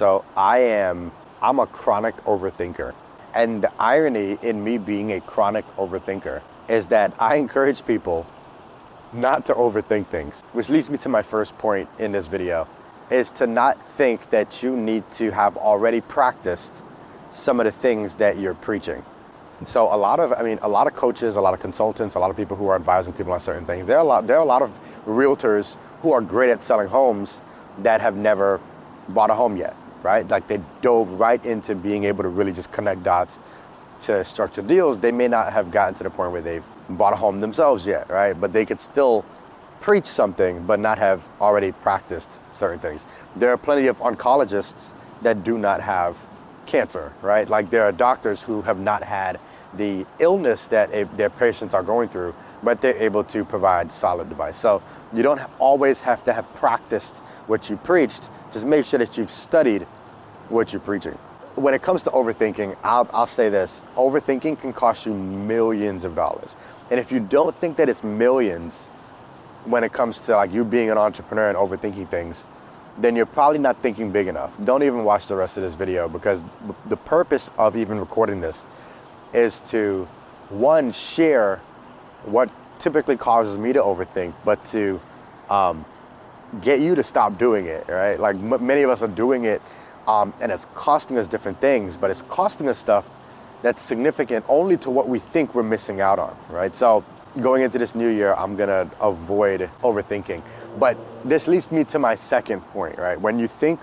So I'm a chronic overthinker. And the irony in me being a chronic overthinker is that I encourage people not to overthink things, which leads me to my first point in this video, is to not think that you need to have already practiced some of the things that you're preaching. So a lot of coaches, a lot of consultants, a lot of people who are advising people on certain things, there are a lot of realtors who are great at selling homes that have never bought a home yet, right? Like they dove right into being able to really just connect dots to structure deals. They may not have gotten to the point where they've bought a home themselves yet, right? But they could still preach something but not have already practiced certain things. There are plenty of oncologists that do not have cancer, right? Like there are doctors who have not had the illness that their patients are going through, but they're able to provide solid advice. So you don't always have to have practiced what you preached. Just make sure that you've studied what you're preaching. When it comes to overthinking, I'll say this: overthinking can cost you millions of dollars. And if you don't think that it's millions when it comes to like you being an entrepreneur and overthinking things, then you're probably not thinking big enough. Don't even watch the rest of this video, because the purpose of even recording this is to, one, share what typically causes me to overthink, but to get you to stop doing it, right? Like many of us are doing it, and it's costing us different things, but it's costing us stuff that's significant only to what we think we're missing out on, right? So going into this new year, I'm gonna avoid overthinking. But this leads me to my second point, right? When you think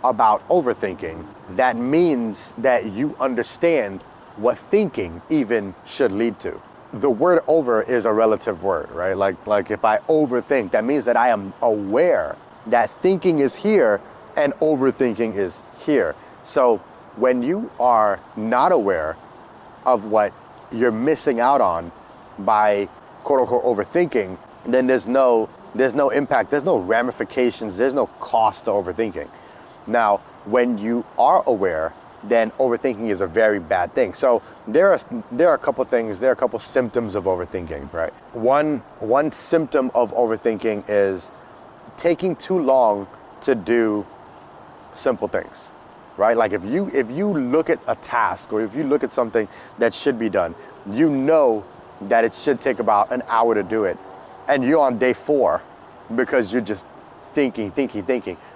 about overthinking, that means that you understand what thinking even should lead to. The word over is a relative word, right? Like if I overthink, that means that I am aware that thinking is here and overthinking is here. So when you are not aware of what you're missing out on by quote unquote overthinking, then there's no impact, there's no ramifications, there's no cost to overthinking. Now, when you are aware, then overthinking is a very bad thing. So there are a couple things, there are a couple symptoms of overthinking, right? One symptom of overthinking is taking too long to do simple things, right? Like if you look at a task, or if you look at something that should be done, you know that it should take about an hour to do it, and you're on day 4 because you're just thinking,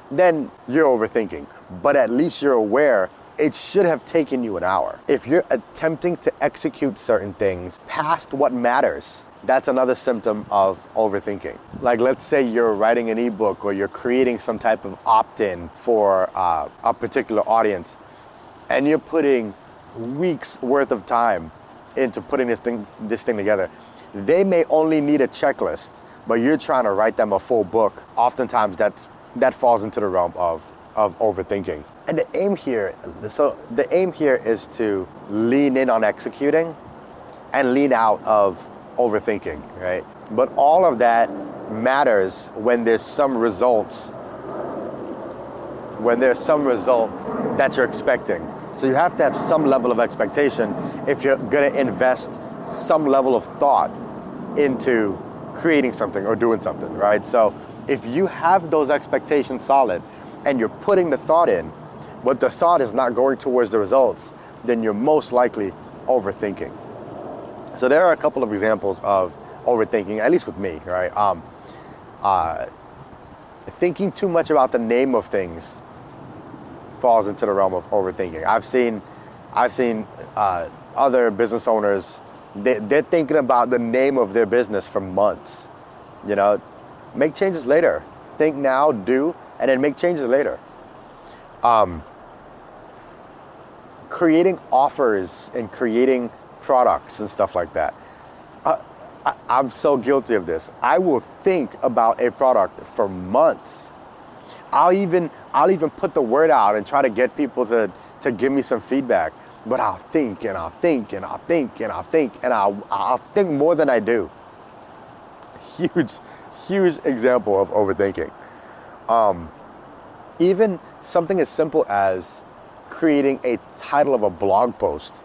then you're overthinking. But at least you're aware it should have taken you an hour. If you're attempting to execute certain things past what matters, that's another symptom of overthinking. Like let's say you're writing an ebook, or you're creating some type of opt-in for a particular audience, and you're putting weeks worth of time into putting this thing together. They may only need a checklist, but you're trying to write them a full book. Oftentimes that falls into the realm of overthinking. And the aim here is to lean in on executing and lean out of overthinking, right? But all of that matters when there's some results that you're expecting. So you have to have some level of expectation if you're gonna invest some level of thought into creating something or doing something, right? So if you have those expectations solid and you're putting the thought in, but the thought is not going towards the results, then you're most likely overthinking. So there are a couple of examples of overthinking, at least with me, right? Thinking too much about the name of things falls into the realm of overthinking. I've seen other business owners, they're thinking about the name of their business for months. You know, make changes later. Think now, do, and then make changes later. Creating offers and creating products and stuff like that. I'm so guilty of this. I will think about a product for months. I'll even put the word out and try to get people to give me some feedback. But I'll think and I'll think and I'll think and I'll think and I'll think more than I do. Huge example of overthinking. Even something as simple as creating a title of a blog post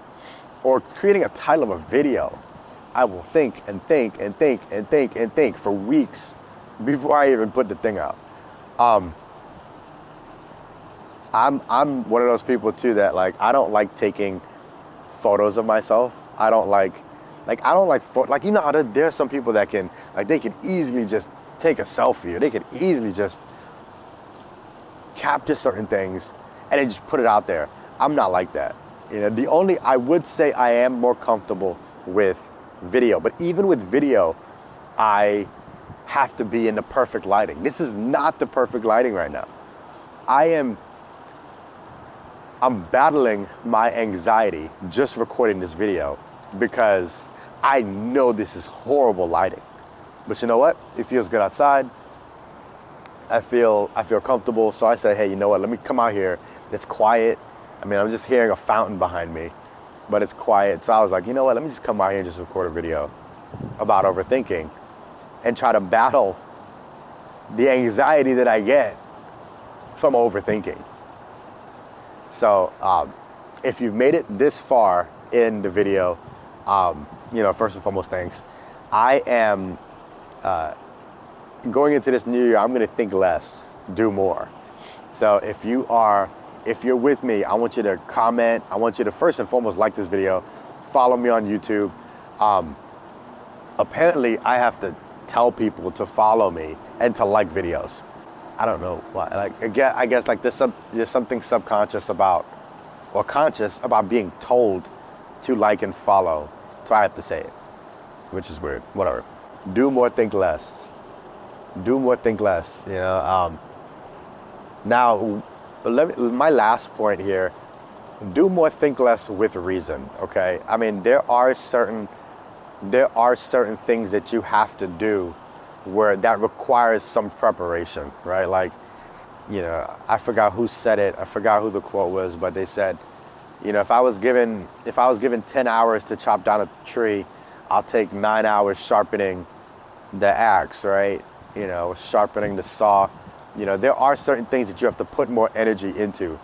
or creating a title of a video. I will think and think and think and think and think for weeks before I even put the thing out. I'm one of those people too that like I don't like taking photos of myself. I don't like like you know how there are some people that can like they can easily just take a selfie or they can easily just capture certain things and then just put it out there. I'm not like that. You know, I would say I am more comfortable with video, but even with video, I have to be in the perfect lighting. This is not the perfect lighting right now. I'm battling my anxiety just recording this video because I know this is horrible lighting. But you know what? It feels good outside. I feel comfortable. So I said, hey, you know what? Let me come out here. It's quiet. I mean, I'm just hearing a fountain behind me, but it's quiet. So I was like, you know what? Let me just come out here and just record a video about overthinking and try to battle the anxiety that I get from overthinking. So if you've made it this far in the video, you know, first and foremost, thanks. I am going into this new year, I'm gonna think less, do more. So if you're with me, I want you to comment. I want you to first and foremost like this video, follow me on YouTube. Apparently I have to tell people to follow me and to like videos. I don't know why. Like again, I guess like there's something subconscious about or conscious about being told to like and follow. So I have to say it, which is weird. Whatever. Do more, think less. Do more, think less. You know. Now, my last point here. Do more, think less with reason. Okay. I mean, there are certain things that you have to do where that requires some preparation, right? Like, you know, I forgot who said it. I forgot who the quote was, but they said, you know, if I was given 10 hours to chop down a tree, I'll take 9 hours sharpening the axe, right? You know, sharpening the saw. You know, there are certain things that you have to put more energy into.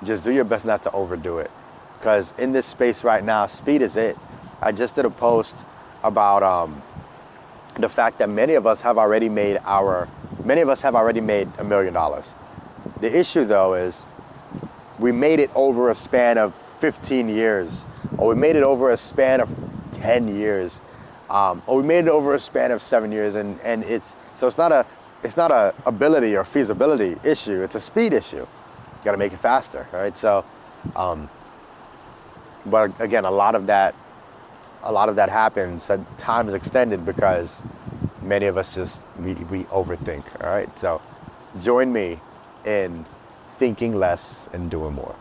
Just do your best not to overdo it. Because in this space right now, speed is it. I just did a post about the fact that many of us have already made $1 million. The issue though is we made it over a span of 15 years, or we made it over a span of 10 years, or we made it over a span of 7 years, and it's not a ability or feasibility issue, it's a speed issue. You gotta make it faster, right? So, but again, a lot of that happens, that time is extended because many of us we overthink, all right? So join me in thinking less and doing more.